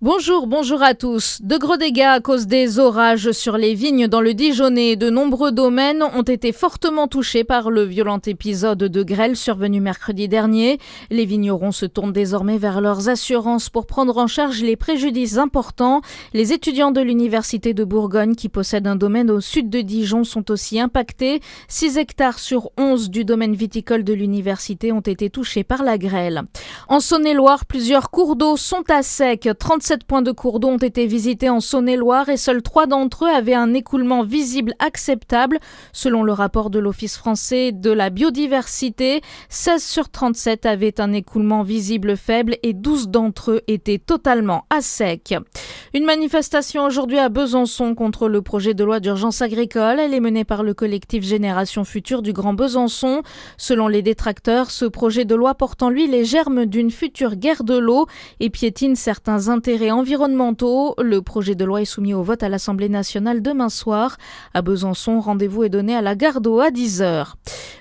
Bonjour à tous. De gros dégâts à cause des orages sur les vignes dans le Dijonais. De nombreux domaines ont été fortement touchés par le violent épisode de grêle survenu mercredi dernier. Les vignerons se tournent désormais vers leurs assurances pour prendre en charge les préjudices importants. Les étudiants de l'Université de Bourgogne qui possèdent un domaine au sud de Dijon sont aussi impactés. 6 hectares sur 11 du domaine viticole de l'université ont été touchés par la grêle. En Saône-et-Loire, plusieurs cours d'eau sont à sec. 37 points de cours d'eau ont été visités en Saône-et-Loire et seuls 3 d'entre eux avaient un écoulement visible acceptable. Selon le rapport de l'Office français de la biodiversité, 16 sur 37 avaient un écoulement visible faible et 12 d'entre eux étaient totalement à sec. Une manifestation aujourd'hui à Besançon contre le projet de loi d'urgence agricole. Elle est menée par le collectif Génération Future du Grand Besançon. Selon les détracteurs, ce projet de loi porte en lui les germes d'une future guerre de l'eau et piétine certains intérêts environnementaux. Le projet de loi est soumis au vote à l'Assemblée nationale demain soir. À Besançon, rendez-vous est donné à la gare d'eau à 10h.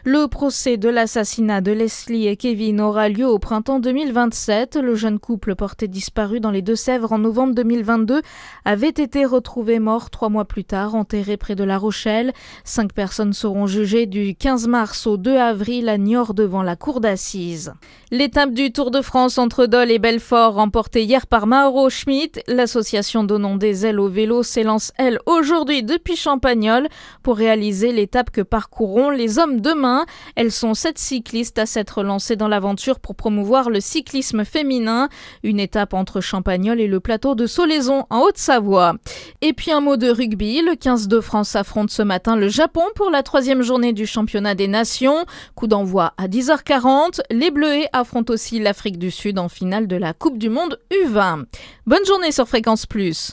Le procès de l'assassinat de Leslie et Kevin aura lieu au printemps 2027. Le jeune couple porté disparu dans les Deux-Sèvres en novembre 2022 avait été retrouvé mort 3 mois plus tard, enterré près de La Rochelle. 5 personnes seront jugées du 15 mars au 2 avril à Niort devant la cour d'assises. L'étape du Tour de France entre Dole et Belfort remportée hier par Mauro Schmidt. L'association donnant des ailes au vélo s'élance, elle, aujourd'hui depuis Champagnole pour réaliser l'étape que parcourront les hommes demain. Elles sont 7 cyclistes à s'être lancées dans l'aventure pour promouvoir le cyclisme féminin. Une étape entre Champagnole et le plateau de Solaison en Haute-Savoie. Et puis un mot de rugby. Le 15 de France affronte ce matin le Japon pour la 3e journée du championnat des nations. Coup d'envoi à 10h40. Les Bleuets affrontent aussi l'Afrique du Sud en finale de la Coupe du Monde U20. Bonne journée sur Fréquence Plus.